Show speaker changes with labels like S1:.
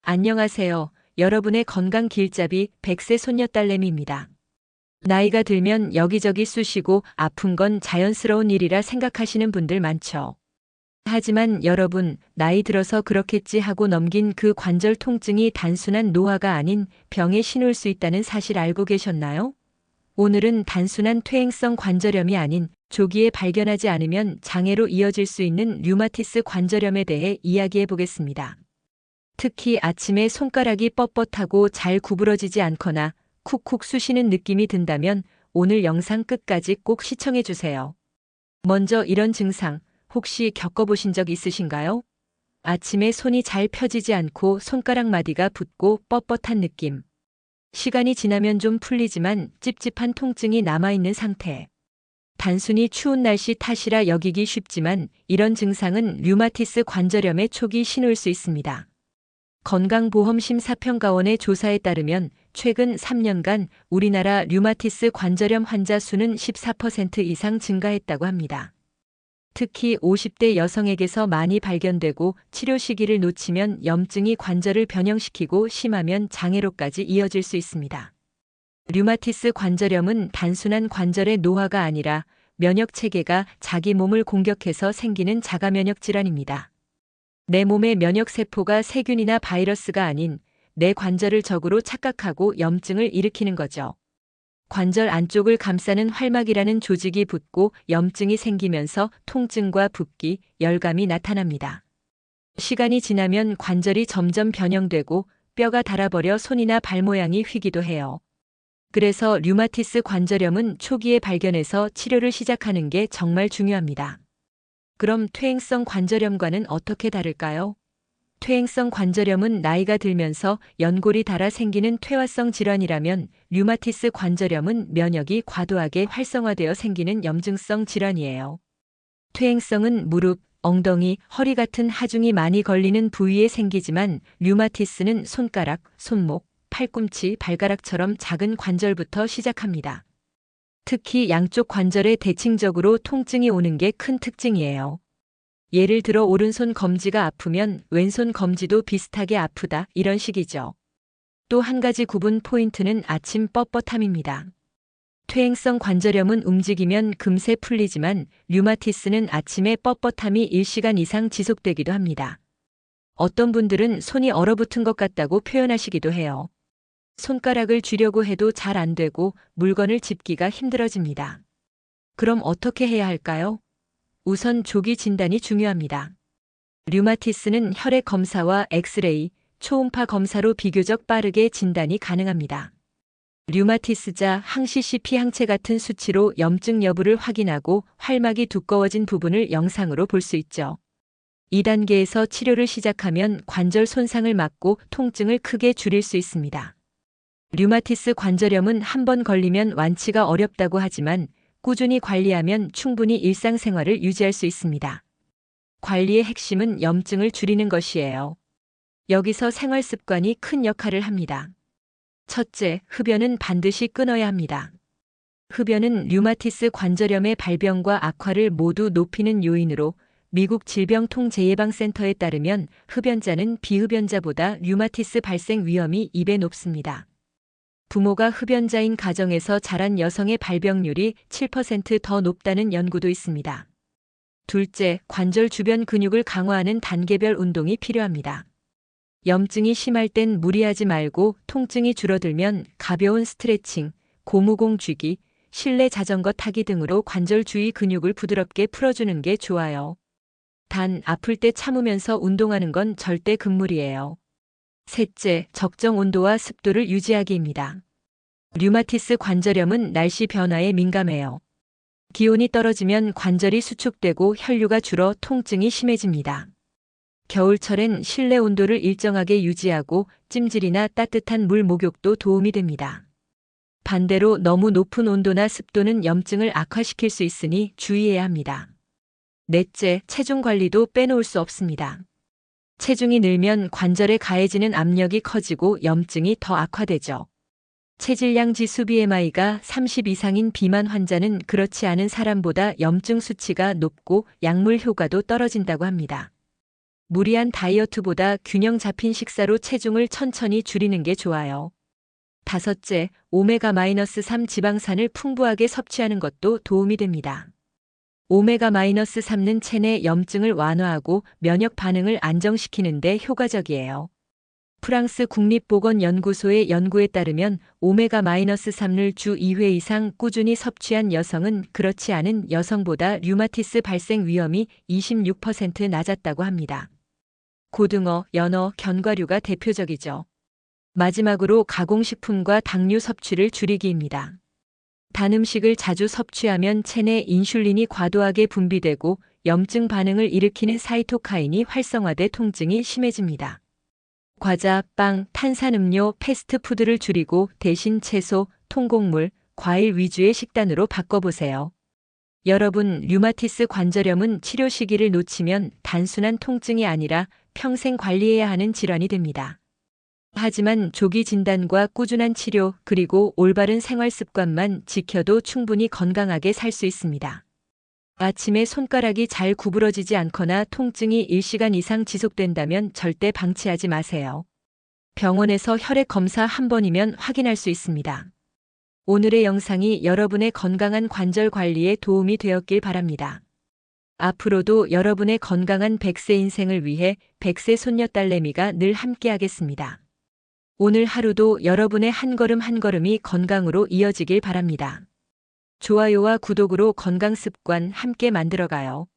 S1: 안녕하세요. 여러분의 건강 길잡이 100세 손녀딸내미입니다. 나이가 들면 여기저기 쑤시고 아픈 건 자연스러운 일이라 생각하시는 분들 많죠. 하지만 여러분, 나이 들어서 그렇겠지 하고 넘긴 그 관절 통증이 단순한 노화가 아닌 병의 신호일 수 있다는 사실 알고 계셨나요? 오늘은 단순한 퇴행성 관절염이 아닌 조기에 발견하지 않으면 장애로 이어질 수 있는 류마티스 관절염에 대해 이야기해 보겠습니다. 특히 아침에 손가락이 뻣뻣하고 잘 구부러지지 않거나 쿡쿡 쑤시는 느낌이 든다면 오늘 영상 끝까지 꼭 시청해 주세요. 먼저 이런 증상 혹시 겪어보신 적 있으신가요? 아침에 손이 잘 펴지지 않고 손가락 마디가 붓고 뻣뻣한 느낌. 시간이 지나면 좀 풀리지만 찝찝한 통증이 남아있는 상태. 단순히 추운 날씨 탓이라 여기기 쉽지만 이런 증상은 류마티스 관절염의 초기 신호일 수 있습니다. 건강보험심사평가원의 조사에 따르면 최근 3년간 우리나라 류마티스 관절염 환자 수는 14% 이상 증가했다고 합니다. 특히 50대 여성에게서 많이 발견되고 치료 시기를 놓치면 염증이 관절을 변형시키고 심하면 장애로까지 이어질 수 있습니다. 류마티스 관절염은 단순한 관절의 노화가 아니라 면역 체계가 자기 몸을 공격해서 생기는 자가면역 질환입니다. 내 몸의 면역세포가 세균이나 바이러스가 아닌 내 관절을 적으로 착각하고 염증을 일으키는 거죠. 관절 안쪽을 감싸는 활막이라는 조직이 붓고 염증이 생기면서 통증과 붓기, 열감이 나타납니다. 시간이 지나면 관절이 점점 변형되고 뼈가 닳아버려 손이나 발 모양이 휘기도 해요. 그래서 류마티스 관절염은 초기에 발견해서 치료를 시작하는 게 정말 중요합니다. 그럼 퇴행성 관절염과는 어떻게 다를까요? 퇴행성 관절염은 나이가 들면서 연골이 닳아 생기는 퇴화성 질환이라면 류마티스 관절염은 면역이 과도하게 활성화되어 생기는 염증성 질환이에요. 퇴행성은 무릎, 엉덩이, 허리 같은 하중이 많이 걸리는 부위에 생기지만 류마티스는 손가락, 손목, 팔꿈치, 발가락처럼 작은 관절부터 시작합니다. 특히 양쪽 관절에 대칭적으로 통증이 오는 게 큰 특징이에요. 예를 들어 오른손 검지가 아프면 왼손 검지도 비슷하게 아프다 이런 식이죠. 또 한 가지 구분 포인트는 아침 뻣뻣함입니다. 퇴행성 관절염은 움직이면 금세 풀리지만 류마티스는 아침에 뻣뻣함이 1시간 이상 지속되기도 합니다. 어떤 분들은 손이 얼어붙은 것 같다고 표현하시기도 해요. 손가락을 쥐려고 해도 잘 안 되고 물건을 짚기가 힘들어집니다. 그럼 어떻게 해야 할까요? 우선 조기 진단이 중요합니다. 류마티스는 혈액 검사와 엑스레이, 초음파 검사로 비교적 빠르게 진단이 가능합니다. 류마티스자 항시 CP 항체 같은 수치로 염증 여부를 확인하고 활막이 두꺼워진 부분을 영상으로 볼 수 있죠. 2단계에서 치료를 시작하면 관절 손상을 막고 통증을 크게 줄일 수 있습니다. 류마티스 관절염은 한 번 걸리면 완치가 어렵다고 하지만 꾸준히 관리하면 충분히 일상생활을 유지할 수 있습니다. 관리의 핵심은 염증을 줄이는 것이에요. 여기서 생활 습관이 큰 역할을 합니다. 첫째, 흡연은 반드시 끊어야 합니다. 흡연은 류마티스 관절염의 발병과 악화를 모두 높이는 요인으로 미국 질병통제예방센터에 따르면 흡연자는 비흡연자보다 류마티스 발생 위험이 2배 높습니다. 부모가 흡연자인 가정에서 자란 여성의 발병률이 7% 더 높다는 연구도 있습니다. 둘째, 관절 주변 근육을 강화하는 단계별 운동이 필요합니다. 염증이 심할 땐 무리하지 말고 통증이 줄어들면 가벼운 스트레칭, 고무공 쥐기, 실내 자전거 타기 등으로 관절 주위 근육을 부드럽게 풀어주는 게 좋아요. 단, 아플 때 참으면서 운동하는 건 절대 금물이에요. 셋째, 적정 온도와 습도를 유지하기입니다. 류마티스 관절염은 날씨 변화에 민감해요. 기온이 떨어지면 관절이 수축되고 혈류가 줄어 통증이 심해집니다. 겨울철엔 실내 온도를 일정하게 유지하고 찜질이나 따뜻한 물 목욕도 도움이 됩니다. 반대로 너무 높은 온도나 습도는 염증을 악화시킬 수 있으니 주의해야 합니다. 넷째, 체중 관리도 빼놓을 수 없습니다. 체중이 늘면 관절에 가해지는 압력이 커지고 염증이 더 악화되죠. 체질량 지수 BMI가 30 이상인 비만 환자는 그렇지 않은 사람보다 염증 수치가 높고 약물 효과도 떨어진다고 합니다. 무리한 다이어트보다 균형 잡힌 식사로 체중을 천천히 줄이는 게 좋아요. 다섯째, 오메가-3 지방산을 풍부하게 섭취하는 것도 도움이 됩니다. 오메가-3는 체내 염증을 완화하고 면역 반응을 안정시키는 데 효과적이에요. 프랑스 국립보건연구소의 연구에 따르면 오메가-3을 주 2회 이상 꾸준히 섭취한 여성은 그렇지 않은 여성보다 류마티스 발생 위험이 26% 낮았다고 합니다. 고등어, 연어, 견과류가 대표적이죠. 마지막으로 가공식품과 당류 섭취를 줄이기입니다. 단 음식을 자주 섭취하면 체내 인슐린이 과도하게 분비되고 염증 반응을 일으키는 사이토카인이 활성화돼 통증이 심해집니다. 과자, 빵, 탄산음료, 패스트푸드를 줄이고 대신 채소, 통곡물, 과일 위주의 식단으로 바꿔보세요. 여러분, 류마티스 관절염은 치료 시기를 놓치면 단순한 통증이 아니라 평생 관리해야 하는 질환이 됩니다. 하지만 조기 진단과 꾸준한 치료 그리고 올바른 생활 습관만 지켜도 충분히 건강하게 살 수 있습니다. 아침에 손가락이 잘 구부러지지 않거나 통증이 일시간 이상 지속된다면 절대 방치하지 마세요. 병원에서 혈액 검사 한 번이면 확인할 수 있습니다. 오늘의 영상이 여러분의 건강한 관절 관리에 도움이 되었길 바랍니다. 앞으로도 여러분의 건강한 100세 인생을 위해 100세 손녀딸내미가 늘 함께하겠습니다. 오늘 하루도 여러분의 한 걸음 한 걸음이 건강으로 이어지길 바랍니다. 좋아요와 구독으로 건강 습관 함께 만들어가요.